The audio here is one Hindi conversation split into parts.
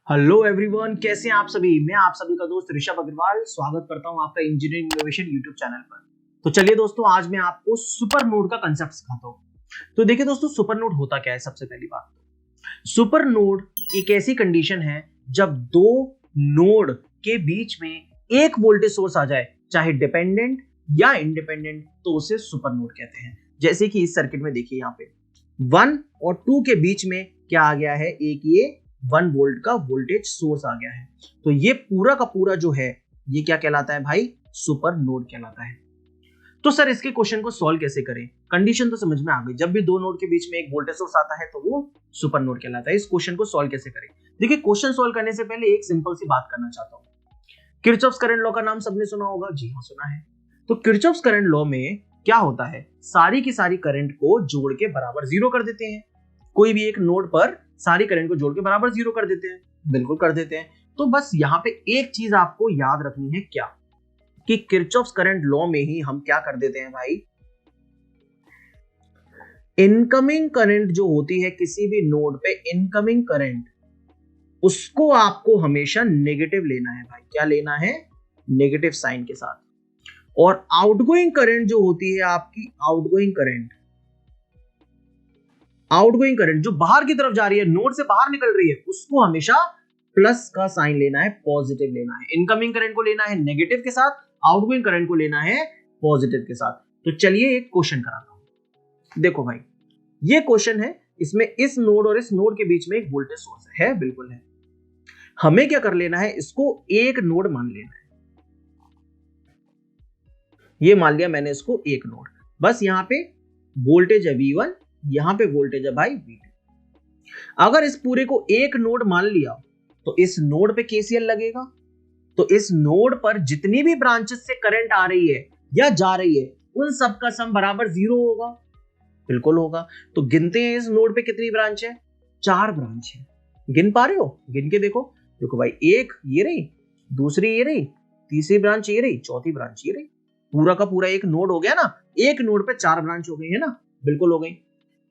हेलो एवरीवन, कैसे हैं आप सभी। मैं आप सभी का दोस्त ऋषभ अग्रवाल स्वागत करता हूं आपका इंजीनियरिंग इनोवेशन यूट्यूब चैनल पर। तो चलिए दोस्तों, आज मैं आपको सुपर नोड का कंसेप्ट सिखाता हूं। तो देखिए दोस्तों, सुपर नोड होता क्या है। सबसे पहली बात, सुपर नोड एक ऐसी कंडीशन है जब दो नोड के बीच में एक वोल्टेज सोर्स आ जाए, चाहे डिपेंडेंट या इंडिपेंडेंट, तो उसे सुपर नोड कहते हैं। जैसे कि इस सर्किट में देखिए, यहाँ पे 1 और 2 के बीच में क्या आ गया है, एक ये 1 वोल्ट का वोल्टेज सोर्स आ गया है। तो ये पूरा का पूरा जो है, ये क्या कहलाता है भाई, सुपर नोड कहलाता है। तो सर, इसके क्वेश्चन को सॉल्व कैसे करें। कंडीशन तो समझ में आ गई, जब भी दो नोड के बीच में एक वोल्टेज सोर्स आता है तो वो सुपर नोड कहलाता है। इस क्वेश्चन को सॉल्व कैसे करें, देखिए क्वेश्चन सॉल्व करने से पहले एक सिंपल सी बात करना चाहता हूं। किरचॉफ्स करंट लॉ का नाम सबने सुना होगा। जी हाँ, सुना है। तो किरचॉफ्स करंट लॉ में क्या होता है, सारी की सारी करंट को जोड़ के बराबर जीरो कर देते हैं। कोई भी एक नोड पर सारी करंट को जोड़ के बराबर जीरो कर देते हैं, बिल्कुल कर देते हैं। तो बस यहाँ पे एक चीज आपको याद रखनी है, क्या कि किरचॉफ्स करंट लॉ में ही हम क्या कर देते हैं भाई, इनकमिंग करंट जो होती है किसी भी नोड पे, इनकमिंग करंट, उसको आपको हमेशा नेगेटिव लेना है भाई। क्या लेना है, नेगेटिव साइन के साथ। और आउटगोइंग करंट जो होती है आपकी, आउटगोइंग करंट जो बाहर की तरफ जा रही है, नोड से बाहर निकल रही है, उसको हमेशा प्लस का साइन लेना है, पॉजिटिव लेना है। इनकमिंग करंट को लेना है नेगेटिव के साथ, आउटगोइंग करंट को लेना है पॉजिटिव के साथ। तो चलिए एक क्वेश्चन कराता हूं। देखो भाई, ये क्वेश्चन है, इसमें इस नोड और इस नोड के बीच में एक वोल्टेज सोर्स है, बिल्कुल है। हमें क्या कर लेना है, इसको एक नोड मान लेना है। ये मान लिया मैंने इसको एक नोड। बस यहां पे वोल्टेज है V1, यहां पे वोल्टेज है भाई V2। अगर इस पूरे को एक नोड मान लिया तो इस नोड पे KCL लगेगा। तो इस नोड पर जितनी भी ब्रांचेस से करंट आ रही है या जा रही है, उन सब का सम बराबर 0 होगा, बिल्कुल होगा। तो गिनते हैं इस नोड पे कितनी ब्रांच है, 4 ब्रांच है। गिन पा रहे हो, गिन के देखो। देखो भाई, एक ये रही, दूसरी ये रही, तीसरी ब्रांच ये रही, चौथी ब्रांच ये रही। पूरा का पूरा एक नोड हो गया ना। एक नोड पे 4 ब्रांच हो गई है ना, बिल्कुल हो गई।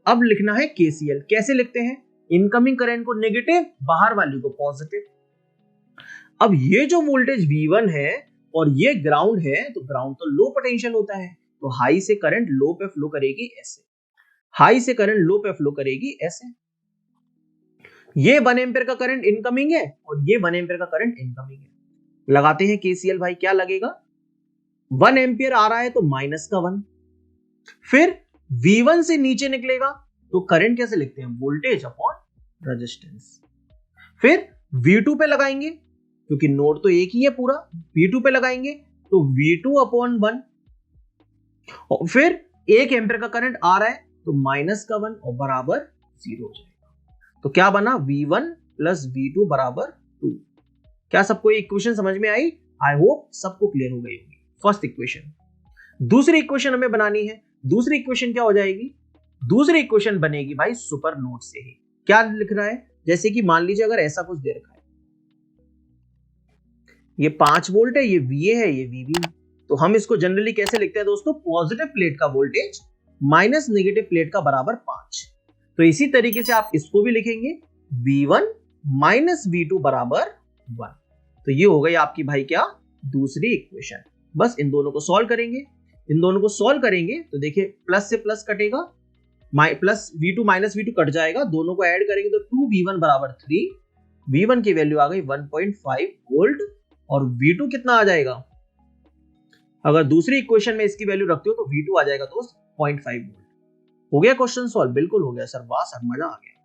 अब लिखना है KCL। कैसे लिखते हैं, इनकमिंग करंट को नेगेटिव, बाहर वाली को पॉजिटिव। अब ये जो वोल्टेज V1 है और ये ग्राउंड है, तो ग्राउंड तो लो पोटेंशियल होता है, तो हाई से करंट लो पे फ्लो करेगी ऐसे, हाई से करंट लो पे फ्लो करेगी ऐसे। ये 1 एम्पीयर का करंट इनकमिंग है और ये 1 एम्पीयर का करंट इनकमिंग है। लगाते हैं KCL भाई, क्या लगेगा, 1 एम्पीयर आ रहा है तो -1। फिर V1 से नीचे निकलेगा तो करंट कैसे लिखते हैं, वोल्टेज अपॉन रेजिस्टेंस। फिर V2 पे लगाएंगे, क्योंकि नोड तो एक ही है पूरा, V2 पे लगाएंगे तो V2 अपॉन 1। और फिर 1 एम्पीयर का करंट आ रहा है तो -1 और बराबर 0 हो जाएगा। तो क्या बना, V1 प्लस V2 बराबर 2। क्या सबको इक्वेशन समझ में आई? आई होप सबको क्लियर हो गई होगी। First equation. दूसरी इक्वेशन हमें बनानी है। दूसरी इक्वेशन क्या हो जाएगी, दूसरी इक्वेशन बनेगी भाई सुपर नोड से ही। क्या लिख रहा है, जैसे कि मान लीजिए अगर ऐसा कुछ दे रखा है, ये 5 वोल्ट है, ये VA है, ये VB है। तो हम इसको जनरली कैसे लिखते हैं दोस्तों, पॉजिटिव प्लेट का वोल्टेज माइनस नेगेटिव प्लेट का बराबर 5। तो इसी तरीके से आप इसको भी लिखेंगे, V1 माइनस V2 बराबर 1। तो ये हो गई आपकी भाई क्या, दूसरी इक्वेशन। बस इन दोनों को सॉल्व करेंगे। इन दोनों को सॉल्व करेंगे तो देखिए, प्लस से प्लस कटेगा, plus V2 minus V2 cut जाएगा, दोनों को ऐड करेंगे तो 2V1 बराबर 3। V1 की वैल्यू आ गई 1.5 वोल्ट और V2 कितना आ जाएगा, अगर दूसरी इक्वेशन में इसकी वैल्यू रखते हो तो V2 आ जाएगा दोस्त 0.5 वोल्ट। हो गया क्वेश्चन सॉल्व, बिल्कुल हो गया सर, वाह सर, मजा आ गया।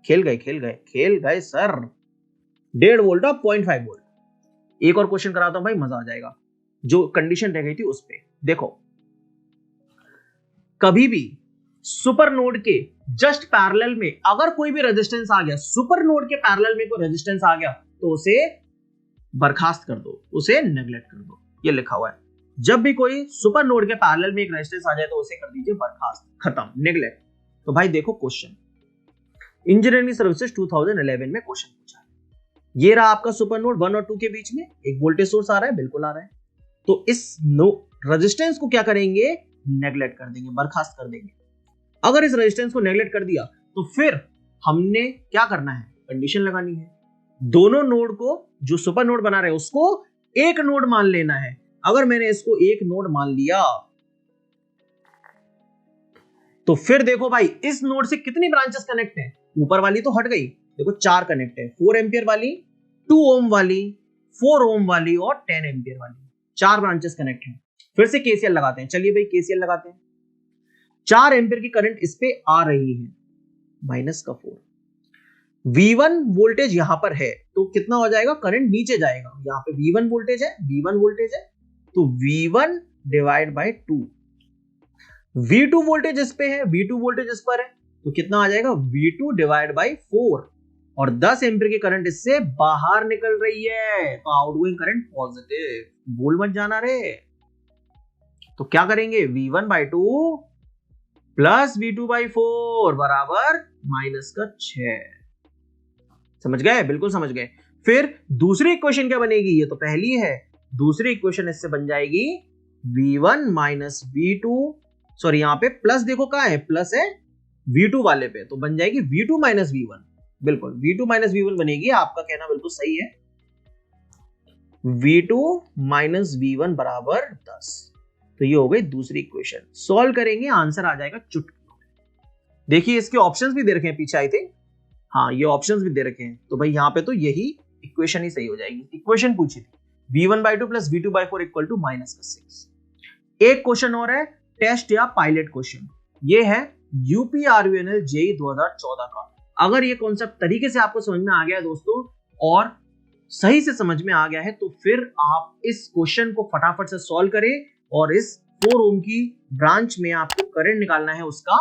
खेल गए सर। 1.5 वोल्ट और 0.5 वोल्ट। एक और क्वेश्चन कराता हूं भाई, मजा आ जाएगा। जो कंडीशन रह गई थी उस पे देखो, कभी भी सुपर नोड के जस्ट पैरेलल में अगर कोई भी रेजिस्टेंस आ गया, सुपर नोड के पैरेलल में कोई रेजिस्टेंस आ गया तो उसे बर्खास्त कर दो, उसे नेग्लेक्ट कर दो। ये लिखा हुआ है, जब भी कोई सुपर नोड के पैरेलल में एक रेजिस्टेंस आ जाए तो उसे कर दीजिए बर्खास्त, खत्म, नेग्लेक्ट। तो भाई देखो क्वेश्चन, इंजीनियरिंग सर्विसेज 2011 में क्वेश्चन पूछा है। ये रहा आपका सुपर नोड 1 और 2 के बीच में एक वोल्टेज सोर्स आ रहा है, बिल्कुल आ रहा है। तो इस रेजिस्टेंस को क्या करेंगे, नेग्लेक्ट कर देंगे, बर्खास्त कर देंगे। अगर इस रेजिस्टेंस को नेग्लेक्ट कर दिया तो फिर हमने क्या करना है, कंडीशन लगानी है। दोनों नोड को जो सुपर नोड बना रहे हैं उसको एक नोड मान लेना है। अगर मैंने इसको एक नोड मान लिया तो फिर देखो भाई इस नोड से कितनी ब्रांचेस कनेक्ट हैं, ऊपर वाली तो हट गई, देखो 4 कनेक्ट है, 4 एम्पियर वाली, 2 ओम वाली, 4 ओम वाली और 10 एम्पियर वाली, 4 ब्रांचेस कनेक्ट हैं। फिर से केसीएल लगाते हैं, चलिए भाई केसीएल लगाते हैं। 4 एम्पियर की करंट इस पे आ रही है, माइनस का 4, V1 वोल्टेज यहां पर है तो कितना हो जाएगा, करंट नीचे जाएगा, यहां पे V1 वोल्टेज है, V1 वोल्टेज है तो V1 divide by 2, V2 voltage इस पे है, V2 वोल्टेज इस पर है तो कितना आ जाएगा, V2 डिवाइड बाय 4, और 10 एम्पीयर की करंट इससे बाहर निकल रही है तो आउटगोइंग करंट पॉजिटिव, भूल मत जाना रे। तो क्या करेंगे, V1 by 2 plus V2 by 4 बराबर माइनस का 6। समझ गए, बिल्कुल समझ गए। फिर दूसरी इक्वेशन क्या बनेगी, ये तो पहली है, दूसरी इक्वेशन इससे बन जाएगी V1 माइनस V2, सॉरी यहां पे प्लस देखो कहां है, प्लस है V2 वाले पे, तो बन जाएगी V2 माइनस V1, बिल्कुल V2 माइनस V1 बनेगी, आपका कहना बिल्कुल सही है। V2 माइनस V1 बराबर 10, तो ये हो गई दूसरी इक्वेशन। सॉल्व करेंगे आंसर आ जाएगा चुटकी। देखिए इसके ऑप्शंस भी दे रखे हैं पीछे, आई थिंक हाँ ये ऑप्शंस भी दे रखे हैं, तो भाई यहाँ पे तो यही इक्वेशन ही सही हो जाएगी। इक्वेशन पूछी थी V1 by 2 plus V2 by 4 equal to minus का 6। एक क्वेश्चन और है, टेस्ट या पायलट क्वेश्चन, ये है यूपीआरयूएनएल जेईई 2014 का। अगर ये कॉन्सेप्ट तरीके से आपको समझ में आ गया है दोस्तों, और सही से समझ में आ गया है, तो फिर आप इस क्वेश्चन को फटाफट से सॉल्व करें और इस 4 ओम की ब्रांच में आपको करंट निकालना है, उसका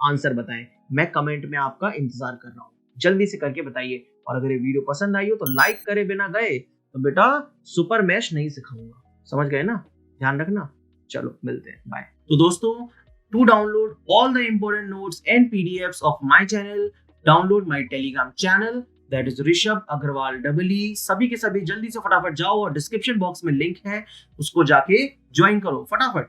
आंसर बताएं। मैं कमेंट में आपका इंतजार कर रहा हूं, जल्दी से करके बताइए। और अगर ये वीडियो पसंद आई हो तो लाइक करे बिना गए तो बेटा सुपर मैश नहीं सिखाऊंगा, समझ गए ना, ध्यान रखना। चलो मिलते हैं, बाय। तो दोस्तों, to download all the important notes and PDFs of my channel, download my Telegram channel, that is Rishabh Agarwal EE। सभी के सभी जल्दी से फटाफट जाओ और डिस्क्रिप्शन बॉक्स में लिंक है, उसको जाके ज्वाइन करो फटाफट।